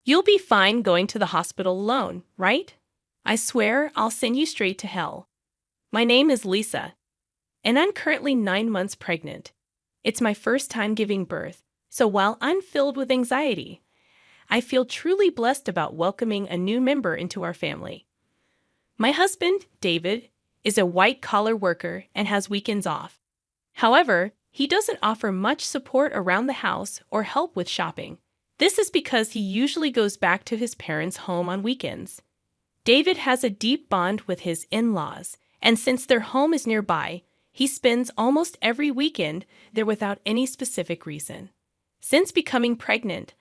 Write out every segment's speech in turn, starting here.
You'll be fine going to the hospital alone, right? I swear I'll send you straight to hell. My name is Lisa, and I'm currently 9 months pregnant. It's my first time giving birth, so while I'm filled with anxiety, I feel truly blessed about welcoming a new member into our family. My husband, David, is a white-collar worker and has weekends off. However, he doesn't offer much support around the house or help with shopping. This is because he usually goes back to his parents' home on weekends. David has a deep bond with his in-laws, and since their home is nearby, he spends almost every weekend there without any specific reason. Since becoming pregnant,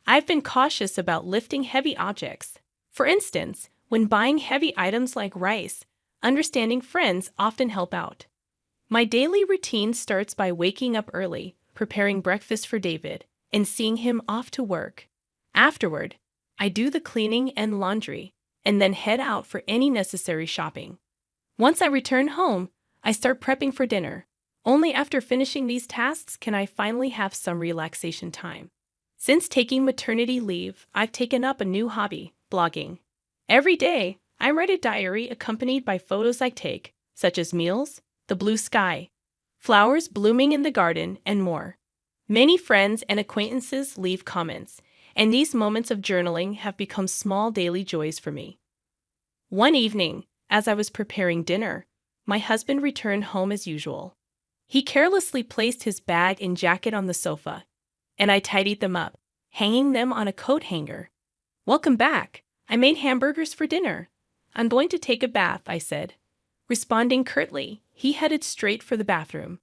I've been cautious about lifting heavy objects. For instance, when buying heavy items like rice, understanding friends often help out. My daily routine starts by waking up early, preparing breakfast for David, and seeing him off to work. Afterward, I do the cleaning and laundry, and then head out for any necessary shopping. Once I return home, I start prepping for dinner. Only after finishing these tasks can I finally have some relaxation time. Since taking maternity leave, I've taken up a new hobby, blogging. Every day, I write a diary accompanied by photos I take, such as meals, the blue sky, flowers blooming in the garden, and more. Many friends and acquaintances leave comments, and these moments of journaling have become small daily joys for me. One evening, as I was preparing dinner, my husband returned home as usual. He carelessly placed his bag and jacket on the sofa, and I tidied them up, hanging them on a coat hanger. "Welcome back. I made hamburgers for dinner. I'm going to take a bath," I said. Responding curtly, he headed straight for the bathroom.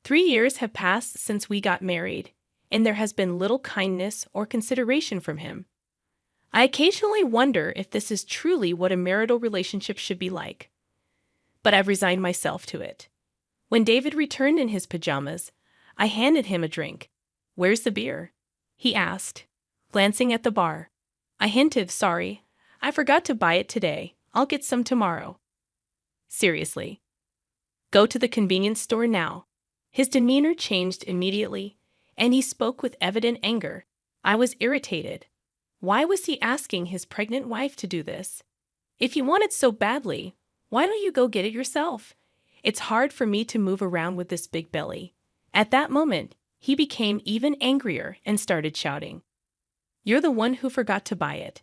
3 years have passed since we got married, and there has been little kindness or consideration from him. I occasionally wonder if this is truly what a marital relationship should be like. But I've resigned myself to it. When David returned in his pajamas, I handed him a drink. "Where's the beer?" he asked, glancing at the bar. I hinted, "Sorry, I forgot to buy it today. I'll get some tomorrow." "Seriously? Go to the convenience store now." His demeanor changed immediately, and he spoke with evident anger. I was irritated. Why was he asking his pregnant wife to do this? If you want it so badly, why don't you go get it yourself? It's hard for me to move around with this big belly. At that moment, he became even angrier and started shouting. "You're the one who forgot to buy it.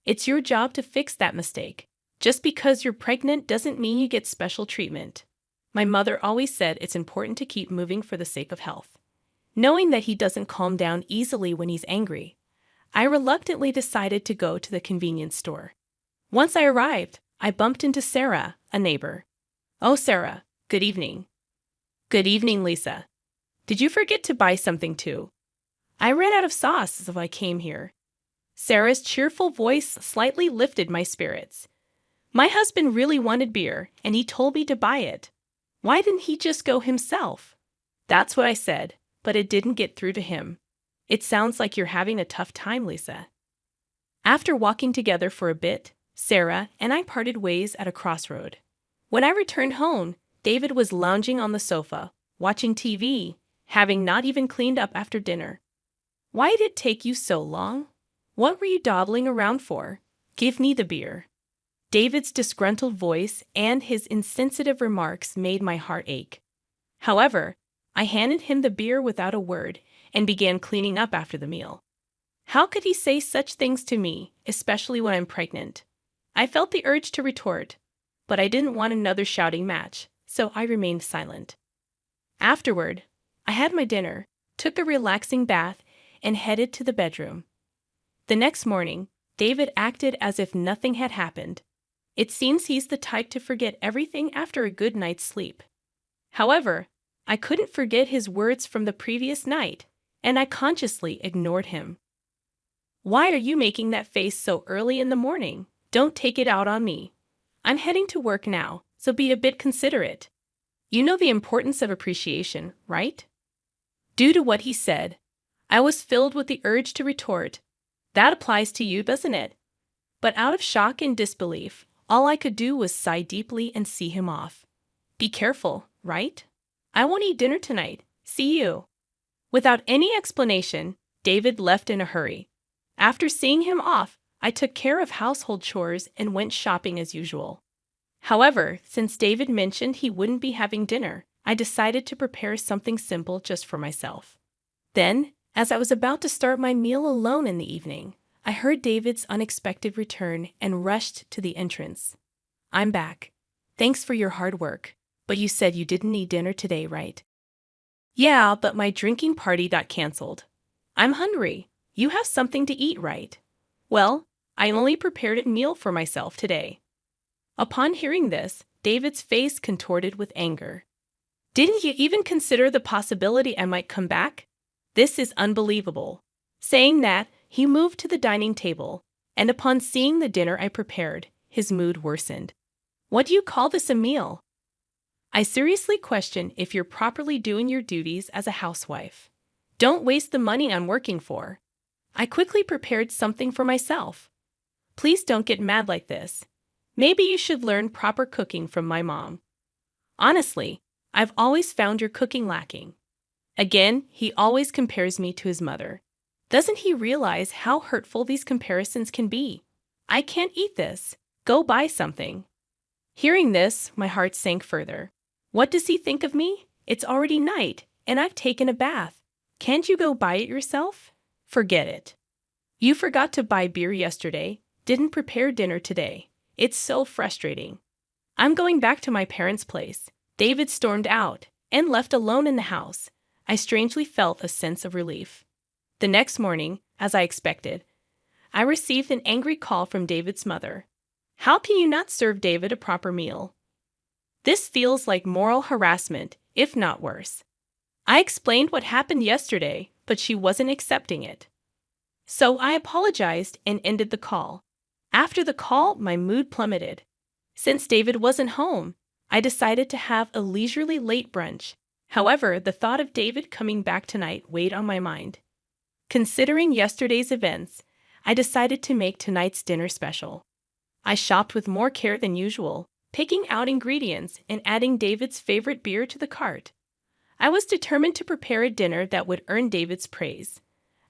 It's your job to fix that mistake. Just because you're pregnant doesn't mean you get special treatment." My mother always said it's important to keep moving for the sake of health. Knowing that he doesn't calm down easily when he's angry, I reluctantly decided to go to the convenience store. Once I arrived, I bumped into Sarah, a neighbor. "Oh, Sarah, good evening." "Good evening, Lisa. Did you forget to buy something too?" "I ran out of sauce, so I came here." Sarah's cheerful voice slightly lifted my spirits. "My husband really wanted beer, and he told me to buy it. Why didn't he just go himself?" "That's what I said, but it didn't get through to him." "It sounds like you're having a tough time, Lisa." After walking together for a bit, Sarah and I parted ways at a crossroad. When I returned home, David was lounging on the sofa, watching TV, having not even cleaned up after dinner. "Why did it take you so long? What were you dawdling around for? Give me the beer." David's disgruntled voice and his insensitive remarks made my heart ache. However, I handed him the beer without a word and began cleaning up after the meal. How could he say such things to me, especially when I'm pregnant? I felt the urge to retort, but I didn't want another shouting match, so I remained silent. Afterward, I had my dinner, took a relaxing bath, and headed to the bedroom. The next morning, David acted as if nothing had happened. It seems he's the type to forget everything after a good night's sleep. However, I couldn't forget his words from the previous night, and I consciously ignored him. "Why are you making that face so early in the morning? Don't take it out on me. I'm heading to work now, so be a bit considerate. You know the importance of appreciation, right?" Due to what he said, I was filled with the urge to retort, "That applies to you, doesn't it?" But out of shock and disbelief, all I could do was sigh deeply and see him off. "Be careful, right? I won't eat dinner tonight. See you." Without any explanation, David left in a hurry. After seeing him off, I took care of household chores and went shopping as usual. However, since David mentioned he wouldn't be having dinner, I decided to prepare something simple just for myself. Then, as I was about to start my meal alone in the evening, I heard David's unexpected return and rushed to the entrance. "I'm back. Thanks for your hard work, but you said you didn't need dinner today, right?" "Yeah, but my drinking party got canceled. I'm hungry. You have something to eat, right?" "Well, I only prepared a meal for myself today." Upon hearing this, David's face contorted with anger. "Didn't you even consider the possibility I might come back? This is unbelievable." Saying that, he moved to the dining table, and upon seeing the dinner I prepared, his mood worsened. "What do you call this a meal? I seriously question if you're properly doing your duties as a housewife. Don't waste the money I'm working for." I quickly prepared something for myself. "Please don't get mad like this. Maybe you should learn proper cooking from my mom. Honestly, I've always found your cooking lacking." Again, he always compares me to his mother. Doesn't he realize how hurtful these comparisons can be? "I can't eat this. Go buy something." Hearing this, my heart sank further. What does he think of me? It's already night, and I've taken a bath. Can't you go buy it yourself? Forget it. You forgot to buy beer yesterday, didn't prepare dinner today. It's so frustrating. "I'm going back to my parents' place." David stormed out and left alone in the house. I strangely felt a sense of relief. The next morning, as I expected, I received an angry call from David's mother. "How can you not serve David a proper meal? This feels like moral harassment, if not worse." I explained what happened yesterday, but she wasn't accepting it. So I apologized and ended the call. After the call, my mood plummeted. Since David wasn't home, I decided to have a leisurely late brunch. However, the thought of David coming back tonight weighed on my mind. Considering yesterday's events, I decided to make tonight's dinner special. I shopped with more care than usual, picking out ingredients and adding David's favorite beer to the cart. I was determined to prepare a dinner that would earn David's praise.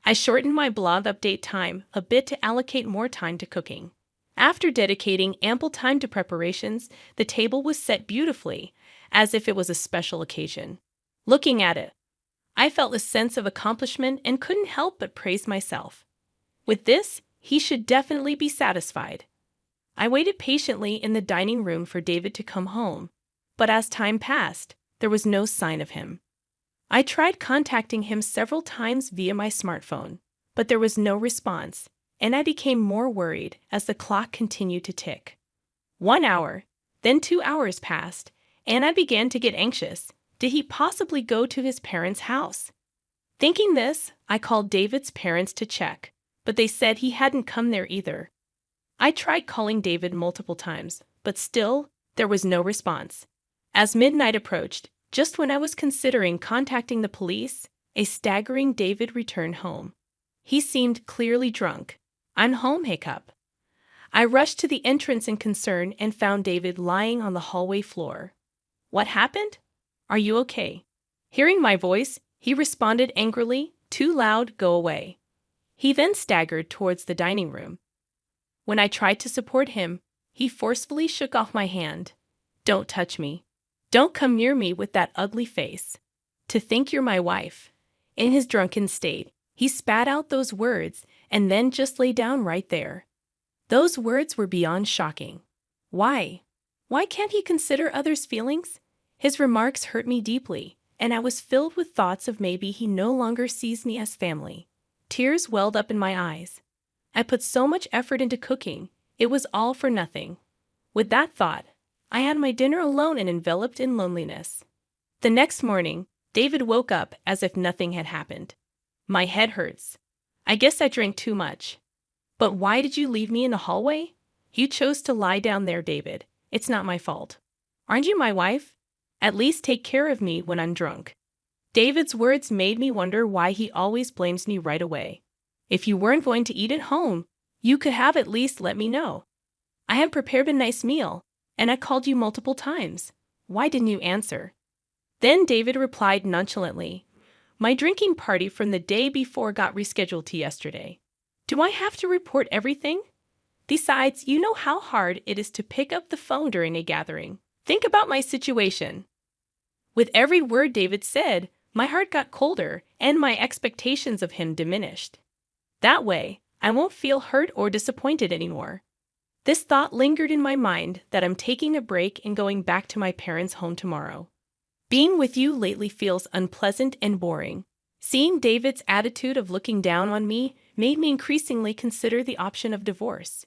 I shortened my blog update time a bit to allocate more time to cooking. After dedicating ample time to preparations, the table was set beautifully, as if it was a special occasion. Looking at it, I felt a sense of accomplishment and couldn't help but praise myself. With this, he should definitely be satisfied. I waited patiently in the dining room for David to come home, but as time passed, there was no sign of him. I tried contacting him several times via my smartphone, but there was no response, and I became more worried as the clock continued to tick. 1 hour, then 2 hours passed, and I began to get anxious. Did he possibly go to his parents' house? Thinking this, I called David's parents to check, but they said he hadn't come there either. I tried calling David multiple times, but still, there was no response. As midnight approached, just when I was considering contacting the police, a staggering David returned home. He seemed clearly drunk. "I'm home, hiccup." I rushed to the entrance in concern and found David lying on the hallway floor. "What happened? Are you okay?" Hearing my voice, he responded angrily, "Too loud, go away." He then staggered towards the dining room. When I tried to support him, he forcefully shook off my hand. "Don't touch me. Don't come near me with that ugly face. To think you're my wife." In his drunken state, he spat out those words and then just lay down right there. Those words were beyond shocking. Why? Why can't he consider others' feelings? His remarks hurt me deeply, and I was filled with thoughts of maybe he no longer sees me as family. Tears welled up in my eyes. I put so much effort into cooking, it was all for nothing. With that thought, I had my dinner alone and enveloped in loneliness. The next morning, David woke up as if nothing had happened. "My head hurts. I guess I drank too much." "But why did you leave me in the hallway?" "You chose to lie down there, David. It's not my fault." "Aren't you my wife? At least take care of me when I'm drunk." David's words made me wonder why he always blames me right away. If you weren't going to eat at home, you could have at least let me know. I had prepared a nice meal, and I called you multiple times. Why didn't you answer? Then David replied nonchalantly, "My drinking party from the day before got rescheduled to yesterday." Do I have to report everything? Besides, you know how hard it is to pick up the phone during a gathering. Think about my situation. With every word David said, my heart got colder and my expectations of him diminished. That way, I won't feel hurt or disappointed anymore. This thought lingered in my mind that I'm taking a break and going back to my parents' home tomorrow. Being with you lately feels unpleasant and boring. Seeing David's attitude of looking down on me made me increasingly consider the option of divorce.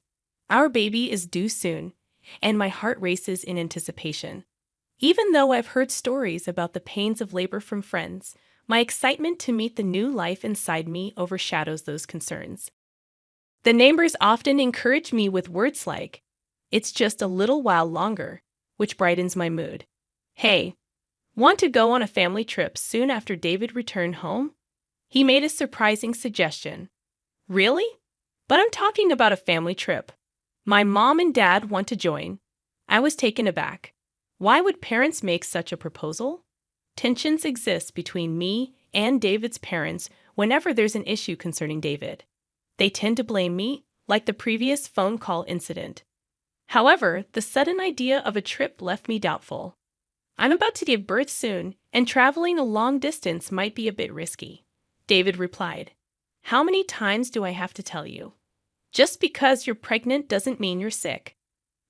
Our baby is due soon, and my heart races in anticipation. Even though I've heard stories about the pains of labor from friends, my excitement to meet the new life inside me overshadows those concerns. The neighbors often encourage me with words like, "It's just a little while longer," which brightens my mood. "Hey, want to go on a family trip soon after David returned home?" He made a surprising suggestion. "Really? But I'm talking about a family trip. My mom and dad want to join." I was taken aback. Why would parents make such a proposal? Tensions exist between me and David's parents whenever there's an issue concerning David. They tend to blame me, like the previous phone call incident. However, the sudden idea of a trip left me doubtful. I'm about to give birth soon, and traveling a long distance might be a bit risky. David replied, "How many times do I have to tell you? Just because you're pregnant doesn't mean you're sick.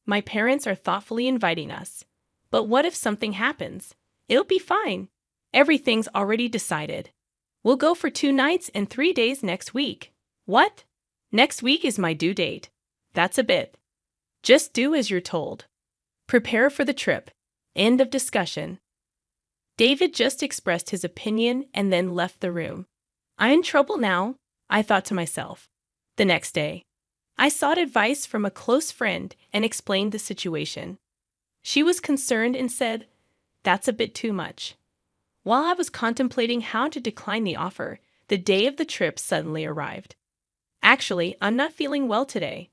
My parents are thoughtfully inviting us. But what if something happens? It'll be fine. Everything's already decided. We'll go for 2 nights and 3 days next week." "What? Next week is my due date. That's a bit. Just do as you're told. Prepare for the trip." End of discussion. David just expressed his opinion and then left the room. I'm in trouble now, I thought to myself. The next day, I sought advice from a close friend and explained the situation. She was concerned and said, "That's a bit too much." While I was contemplating how to decline the offer, the day of the trip suddenly arrived. "Actually, I'm not feeling well today.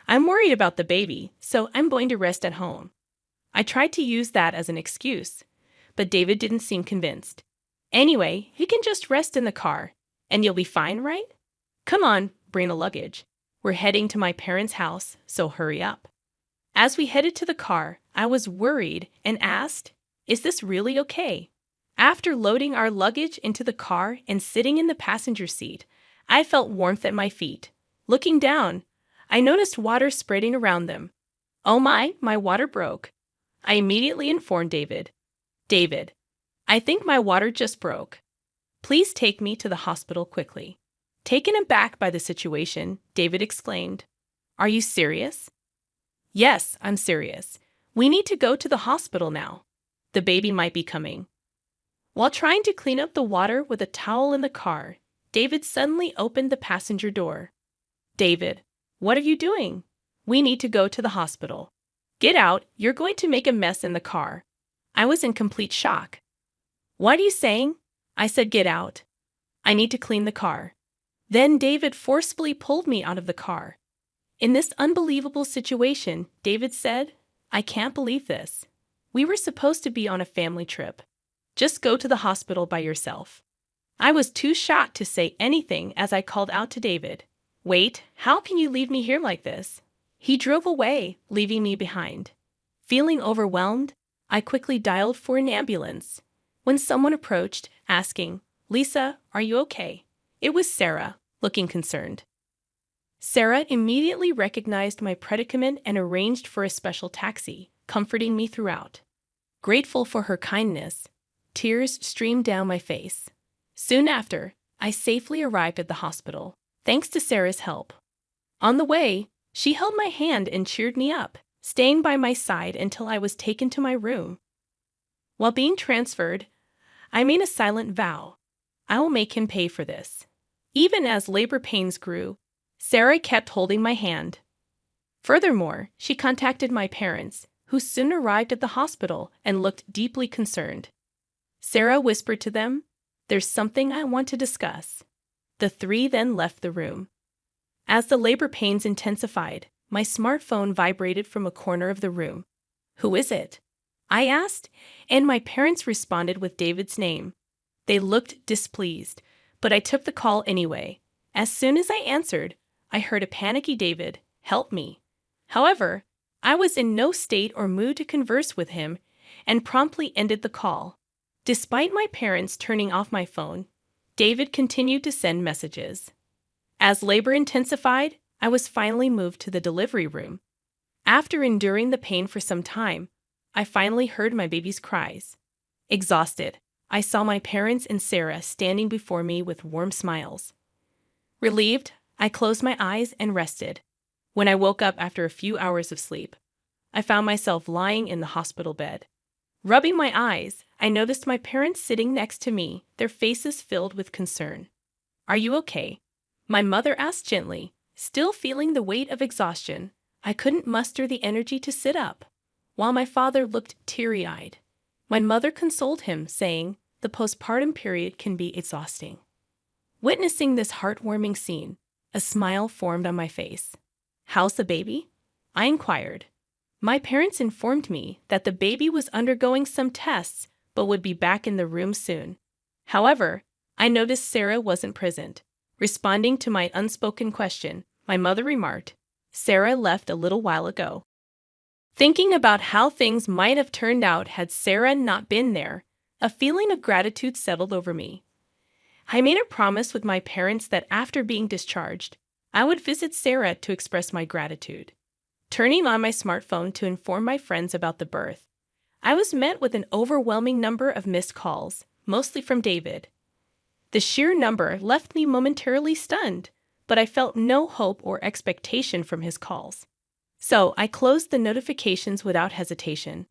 I'm worried about the baby, so I'm going to rest at home." I tried to use that as an excuse, but David didn't seem convinced. "Anyway, you can just rest in the car, and you'll be fine, right? Come on, bring the luggage. We're heading to my parents' house, so hurry up." As we headed to the car, I was worried and asked, "Is this really okay?" After loading our luggage into the car and sitting in the passenger seat, I felt warmth at my feet. Looking down, I noticed water spreading around them. "Oh my water broke." I immediately informed David. "David, I think my water just broke. Please take me to the hospital quickly." Taken aback by the situation, David exclaimed, "Are you serious?" "Yes, I'm serious. We need to go to the hospital now. The baby might be coming." While trying to clean up the water with a towel in the car, David suddenly opened the passenger door. "David, what are you doing? We need to go to the hospital. Get out, you're going to make a mess in the car." I was in complete shock. "What are you saying?" I said, "Get out. I need to clean the car." Then David forcefully pulled me out of the car. In this unbelievable situation, David said, "I can't believe this. We were supposed to be on a family trip. Just go to the hospital by yourself." I was too shocked to say anything as I called out to David, "Wait, how can you leave me here like this?" He drove away, leaving me behind. Feeling overwhelmed, I quickly dialed for an ambulance. When someone approached, asking, "Lisa, are you okay?" It was Sarah, looking concerned. Sarah immediately recognized my predicament and arranged for a special taxi, comforting me throughout. Grateful for her kindness, tears streamed down my face. Soon after, I safely arrived at the hospital, thanks to Sarah's help. On the way, she held my hand and cheered me up, staying by my side until I was taken to my room. While being transferred, I made a silent vow. I will make him pay for this. Even as labor pains grew, Sarah kept holding my hand. Furthermore, she contacted my parents, who soon arrived at the hospital and looked deeply concerned. Sarah whispered to them, "There's something I want to discuss." The 3 then left the room. As the labor pains intensified, my smartphone vibrated from a corner of the room. "Who is it?" I asked, and my parents responded with David's name. They looked displeased, but I took the call anyway. As soon as I answered, I heard a panicky David, "Help me." However, I was in no state or mood to converse with him and promptly ended the call. Despite my parents turning off my phone, David continued to send messages. As labor intensified, I was finally moved to the delivery room. After enduring the pain for some time, I finally heard my baby's cries. Exhausted, I saw my parents and Sarah standing before me with warm smiles. Relieved, I closed my eyes and rested. When I woke up after a few hours of sleep, I found myself lying in the hospital bed. Rubbing my eyes, I noticed my parents sitting next to me, their faces filled with concern. "Are you okay?" My mother asked gently, still feeling the weight of exhaustion. I couldn't muster the energy to sit up, while my father looked teary-eyed. My mother consoled him, saying, "The postpartum period can be exhausting." Witnessing this heartwarming scene, a smile formed on my face. "How's the baby?" I inquired. My parents informed me that the baby was undergoing some tests but would be back in the room soon. However, I noticed Sarah wasn't present. Responding to my unspoken question, my mother remarked, "Sarah left a little while ago." Thinking about how things might have turned out had Sarah not been there, a feeling of gratitude settled over me. I made a promise with my parents that after being discharged, I would visit Sarah to express my gratitude. Turning on my smartphone to inform my friends about the birth, I was met with an overwhelming number of missed calls, mostly from David. The sheer number left me momentarily stunned, but I felt no hope or expectation from his calls. So I closed the notifications without hesitation.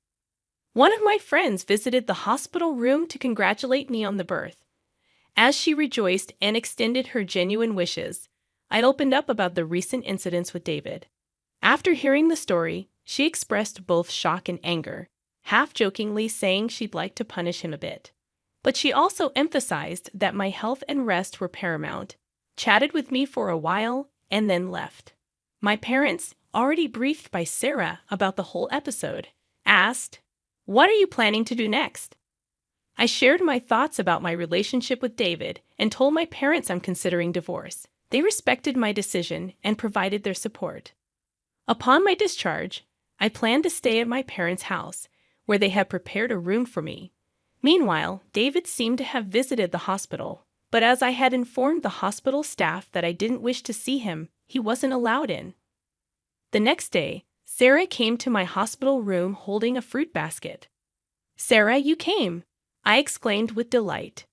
One of my friends visited the hospital room to congratulate me on the birth. As she rejoiced and extended her genuine wishes, I opened up about the recent incidents with David. After hearing the story, she expressed both shock and anger, half-jokingly saying she'd like to punish him a bit. But she also emphasized that my health and rest were paramount, chatted with me for a while, and then left. My parents, already briefed by Sarah about the whole episode, asked, "What are you planning to do next?" I shared my thoughts about my relationship with David and told my parents I'm considering divorce. They respected my decision and provided their support. Upon my discharge, I planned to stay at my parents' house, where they had prepared a room for me. Meanwhile, David seemed to have visited the hospital, but as I had informed the hospital staff that I didn't wish to see him, he wasn't allowed in. The next day, Sarah came to my hospital room holding a fruit basket. "Sarah, you came!" I exclaimed with delight.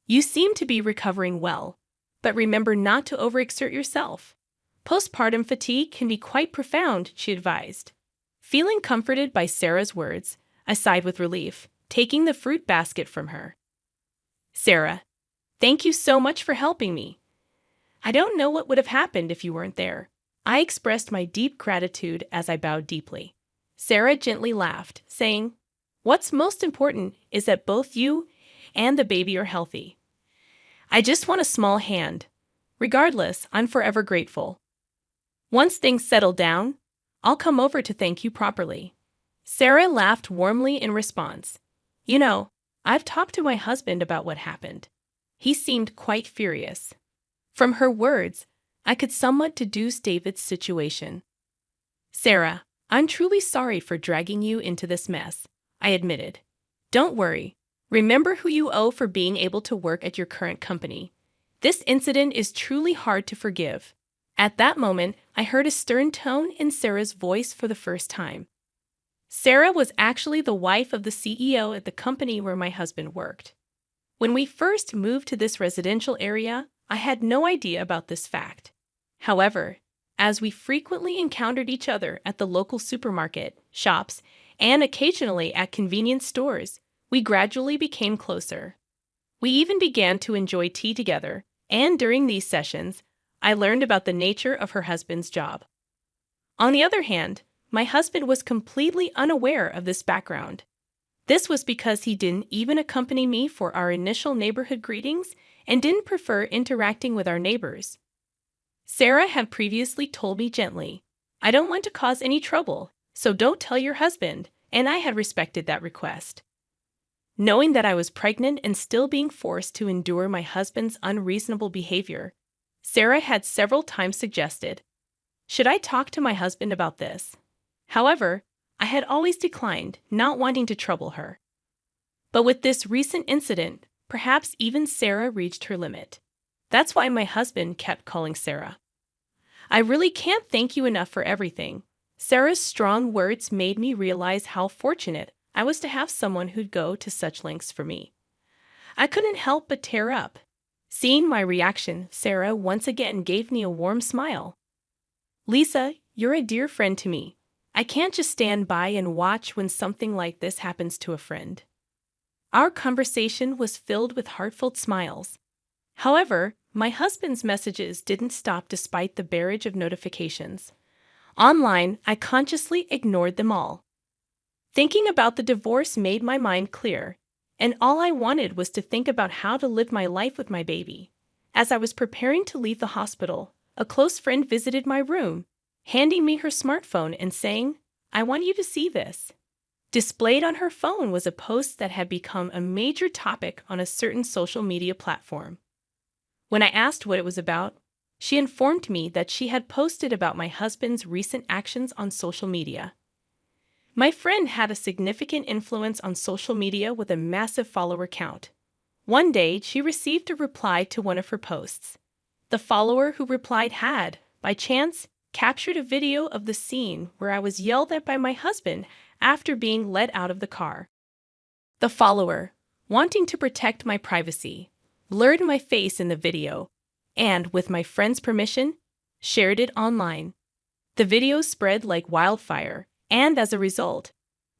"You seem to be recovering well, but remember not to overexert yourself. Postpartum fatigue can be quite profound," she advised. Feeling comforted by Sarah's words, I sighed with relief, taking the fruit basket from her. "Sarah, thank you so much for helping me. I don't know what would have happened if you weren't there." I expressed my deep gratitude as I bowed deeply. Sarah gently laughed, saying, "What's most important is that both you and the baby are healthy. I just want a small hand. Regardless, I'm forever grateful. Once things settle down, I'll come over to thank you properly." Sarah laughed warmly in response. "You know, I've talked to my husband about what happened. He seemed quite furious." From her words, I could somewhat deduce David's situation. "Sarah, I'm truly sorry for dragging you into this mess," I admitted. "Don't worry. Remember who you owe for being able to work at your current company. This incident is truly hard to forgive." At that moment, I heard a stern tone in Sarah's voice for the first time. Sarah was actually the wife of the CEO at the company where my husband worked. When we first moved to this residential area, I had no idea about this fact. However, as we frequently encountered each other at the local supermarket, shops, and occasionally at convenience stores, we gradually became closer. We even began to enjoy tea together, and during these sessions, I learned about the nature of her husband's job. On the other hand, my husband was completely unaware of this background. This was because he didn't even accompany me for our initial neighborhood greetings and didn't prefer interacting with our neighbors. Sarah had previously told me gently, "I don't want to cause any trouble, so don't tell your husband," and I had respected that request. Knowing that I was pregnant and still being forced to endure my husband's unreasonable behavior, Sarah had several times suggested, "Should I talk to my husband about this?" However, I had always declined, not wanting to trouble her. But with this recent incident, perhaps even Sarah reached her limit. That's why my husband kept calling Sarah. "I really can't thank you enough for everything." Sarah's strong words made me realize how fortunate I was to have someone who'd go to such lengths for me. I couldn't help but tear up. Seeing my reaction, Sarah once again gave me a warm smile. "Lisa, you're a dear friend to me. I can't just stand by and watch when something like this happens to a friend." Our conversation was filled with heartfelt smiles. However, my husband's messages didn't stop despite the barrage of notifications. Online, I consciously ignored them all. Thinking about the divorce made my mind clear, and all I wanted was to think about how to live my life with my baby. As I was preparing to leave the hospital, a close friend visited my room, handing me her smartphone and saying, "I want you to see this." Displayed on her phone was a post that had become a major topic on a certain social media platform. When I asked what it was about, she informed me that she had posted about my husband's recent actions on social media. My friend had a significant influence on social media with a massive follower count. One day, she received a reply to one of her posts. The follower who replied had, by chance, captured a video of the scene where I was yelled at by my husband after being let out of the car. The follower, wanting to protect my privacy, blurred my face in the video and, with my friend's permission, shared it online. The video spread like wildfire, and as a result,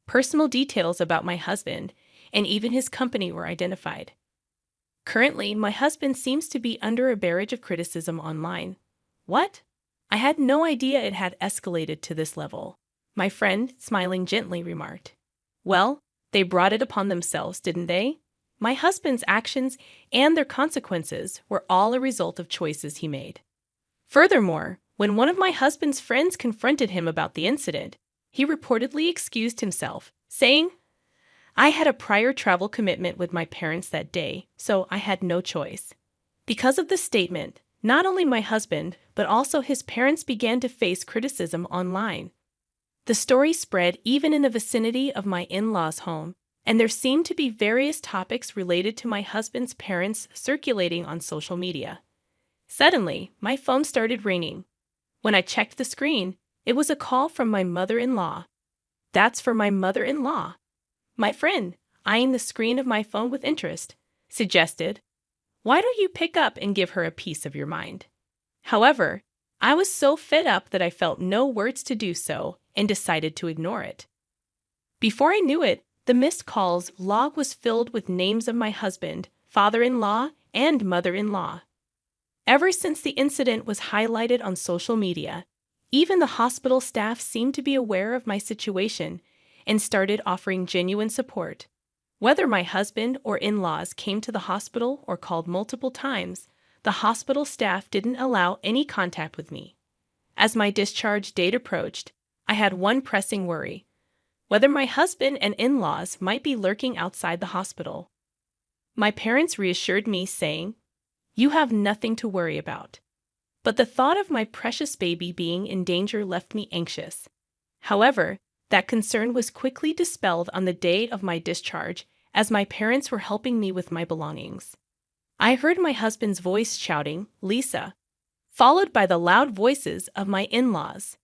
personal details about my husband and even his company were identified. Currently, my husband seems to be under a barrage of criticism online. What? I had no idea it had escalated to this level, my friend, smiling gently, remarked. Well, they brought it upon themselves, didn't they? My husband's actions and their consequences were all a result of choices he made. Furthermore, when one of my husband's friends confronted him about the incident, he reportedly excused himself, saying, "I had a prior travel commitment with my parents that day, so I had no choice." Because of this statement, not only my husband, but also his parents began to face criticism online. The story spread even in the vicinity of my in-laws' home, and there seemed to be various topics related to my husband's parents circulating on social media. Suddenly, my phone started ringing. When I checked the screen, it was a call from my mother-in-law. "That's for my mother-in-law." My friend, eyeing the screen of my phone with interest, suggested, "Why don't you pick up and give her a piece of your mind?" However, I was so fed up that I felt no words to do so and decided to ignore it. Before I knew it, the missed calls log was filled with names of my husband, father-in-law, and mother-in-law. Ever since the incident was highlighted on social media, even the hospital staff seemed to be aware of my situation and started offering genuine support. Whether my husband or in-laws came to the hospital or called multiple times, the hospital staff didn't allow any contact with me. As my discharge date approached, I had one pressing worry: whether my husband and in-laws might be lurking outside the hospital. My parents reassured me, saying, "You have nothing to worry about." But the thought of my precious baby being in danger left me anxious. However, that concern was quickly dispelled on the day of my discharge, as my parents were helping me with my belongings. I heard my husband's voice shouting, "Lisa," followed by the loud voices of my in-laws.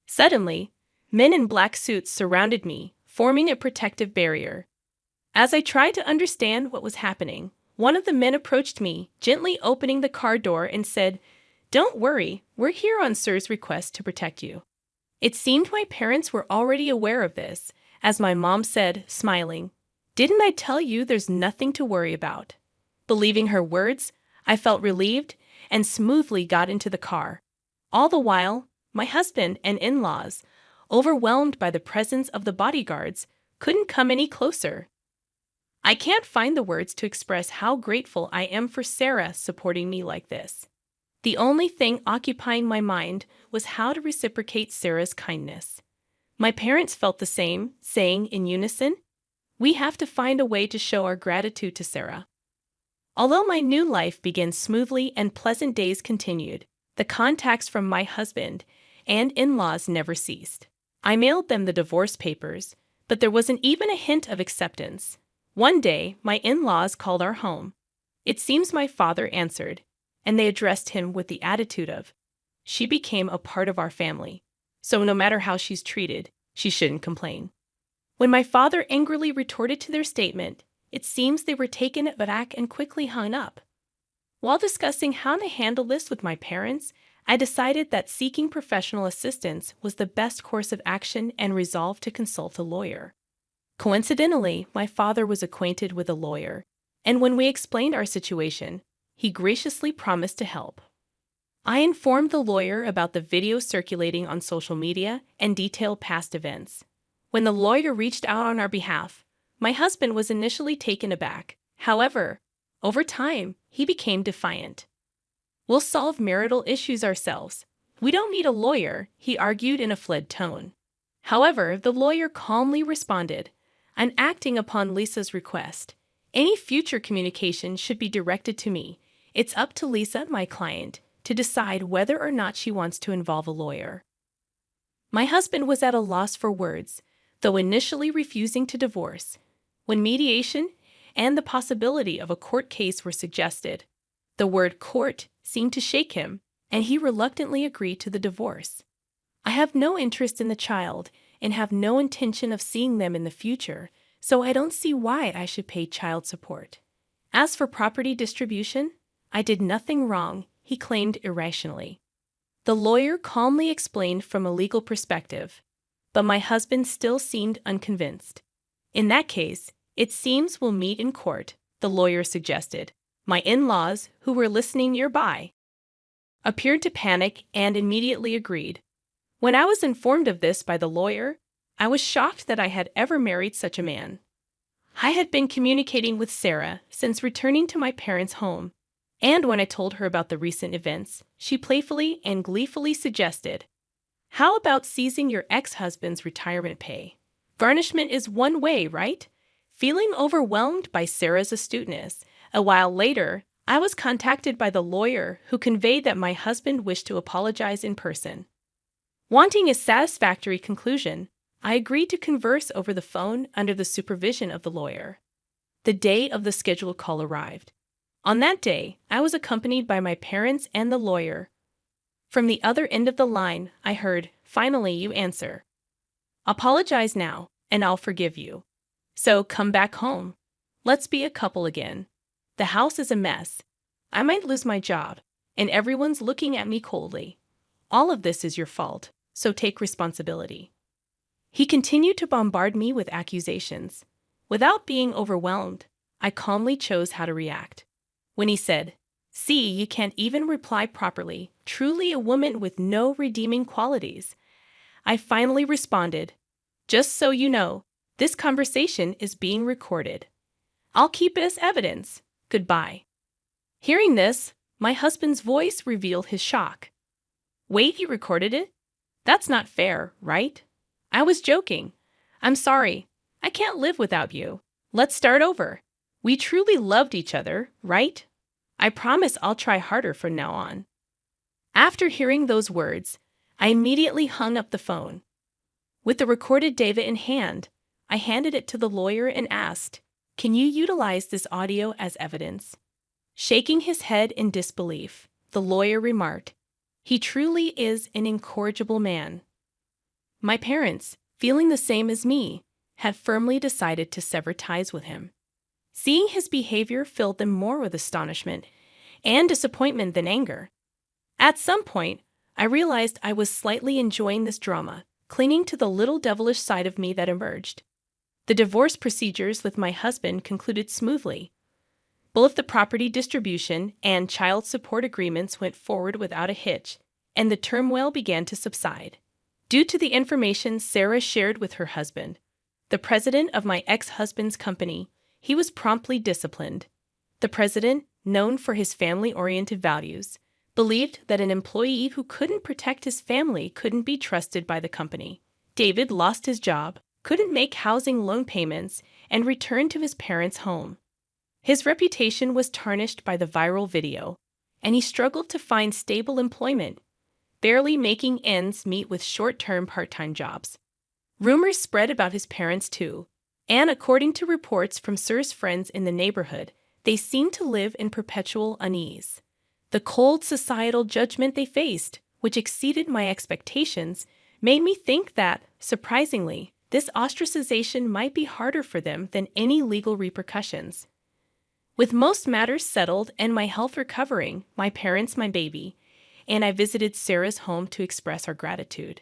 Suddenly, men in black suits surrounded me, forming a protective barrier. As I tried to understand what was happening, one of the men approached me, gently opening the car door and said, "Don't worry, we're here on Sir's request to protect you." It seemed my parents were already aware of this, as my mom said, smiling, "Didn't I tell you there's nothing to worry about?" Believing her words, I felt relieved and smoothly got into the car. All the while, my husband and in-laws, overwhelmed by the presence of the bodyguards, couldn't come any closer. I can't find the words to express how grateful I am for Sarah supporting me like this. The only thing occupying my mind was how to reciprocate Sarah's kindness. My parents felt the same, saying in unison, "We have to find a way to show our gratitude to Sarah." Although my new life began smoothly and pleasant days continued, the contacts from my husband and in-laws never ceased. I mailed them the divorce papers, but there wasn't even a hint of acceptance. One day, my in-laws called our home. It seems my father answered, and they addressed him with the attitude of, "She became a part of our family, so no matter how she's treated, she shouldn't complain." When my father angrily retorted to their statement, it seems they were taken aback and quickly hung up. While discussing how to handle this with my parents, I decided that seeking professional assistance was the best course of action and resolved to consult a lawyer. Coincidentally, my father was acquainted with a lawyer, and when we explained our situation, he graciously promised to help. I informed the lawyer about the video circulating on social media and detailed past events. When the lawyer reached out on our behalf, my husband was initially taken aback. However, over time, he became defiant. "We'll solve marital issues ourselves. We don't need a lawyer," he argued in a fled tone. However, the lawyer calmly responded, "I'm acting upon Lisa's request. Any future communication should be directed to me. It's up to Lisa, my client, to decide whether or not she wants to involve a lawyer." My husband was at a loss for words, though initially refusing to divorce. When mediation and the possibility of a court case were suggested, the word court seemed to shake him, and he reluctantly agreed to the divorce. I have no interest in the child and have no intention of seeing them in the future, so I don't see why I should pay child support. As for property distribution, I did nothing wrong, he claimed irrationally. The lawyer calmly explained from a legal perspective, but my husband still seemed unconvinced. "In that case, it seems we'll meet in court," the lawyer suggested. My in-laws, who were listening nearby, appeared to panic and immediately agreed. When I was informed of this by the lawyer, I was shocked that I had ever married such a man. I had been communicating with Sarah since returning to my parents' home, and when I told her about the recent events, she playfully and gleefully suggested, "How about seizing your ex-husband's retirement pay? Garnishment is one way, right?" Feeling overwhelmed by Sarah's astuteness, a while later, I was contacted by the lawyer who conveyed that my husband wished to apologize in person. Wanting a satisfactory conclusion, I agreed to converse over the phone under the supervision of the lawyer. The day of the scheduled call arrived. On that day, I was accompanied by my parents and the lawyer. From the other end of the line, I heard, "Finally, you answer. Apologize now, and I'll forgive you. So come back home. Let's be a couple again. The house is a mess. I might lose my job, and everyone's looking at me coldly. All of this is your fault, so take responsibility." He continued to bombard me with accusations. Without being overwhelmed, I calmly chose how to react. When he said, "See, you can't even reply properly, truly a woman with no redeeming qualities," I finally responded, "Just so you know, this conversation is being recorded. I'll keep it as evidence. Goodbye." Hearing this, my husband's voice revealed his shock. "Wait, you recorded it? That's not fair, right?" I was joking. "I'm sorry. I can't live without you. Let's start over. We truly loved each other, right? I promise I'll try harder from now on." After hearing those words, I immediately hung up the phone. With the recorded data in hand, I handed it to the lawyer and asked, "Can you utilize this audio as evidence?" Shaking his head in disbelief, the lawyer remarked, "He truly is an incorrigible man." My parents, feeling the same as me, had firmly decided to sever ties with him. Seeing his behavior filled them more with astonishment and disappointment than anger. At some point, I realized I was slightly enjoying this drama, clinging to the little devilish side of me that emerged. The divorce procedures with my husband concluded smoothly. Both the property distribution and child support agreements went forward without a hitch, and the turmoil began to subside. Due to the information Sarah shared with her husband, the president of my ex-husband's company, he was promptly disciplined. The president, known for his family-oriented values, believed that an employee who couldn't protect his family couldn't be trusted by the company. David lost his job, couldn't make housing loan payments, and returned to his parents' home. His reputation was tarnished by the viral video, and he struggled to find stable employment, barely making ends meet with short-term part-time jobs. Rumors spread about his parents too, and according to reports from Sir's friends in the neighborhood, they seemed to live in perpetual unease. The cold societal judgment they faced, which exceeded my expectations, made me think that, surprisingly, this ostracization might be harder for them than any legal repercussions. With most matters settled and my health recovering, my parents, my baby, and I visited Sarah's home to express our gratitude.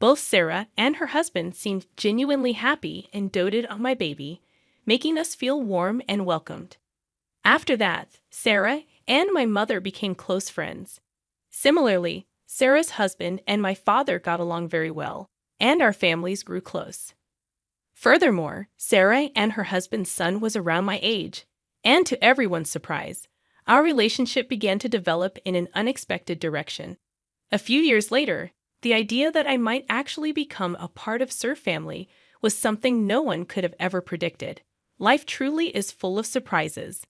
Both Sarah and her husband seemed genuinely happy and doted on my baby, making us feel warm and welcomed. After that, Sarah and my mother became close friends. Similarly, Sarah's husband and my father got along very well, and our families grew close. Furthermore, Sarah and her husband's son was around my age, and to everyone's surprise, our relationship began to develop in an unexpected direction. A few years later, the idea that I might actually become a part of Sir family was something no one could have ever predicted. Life truly is full of surprises.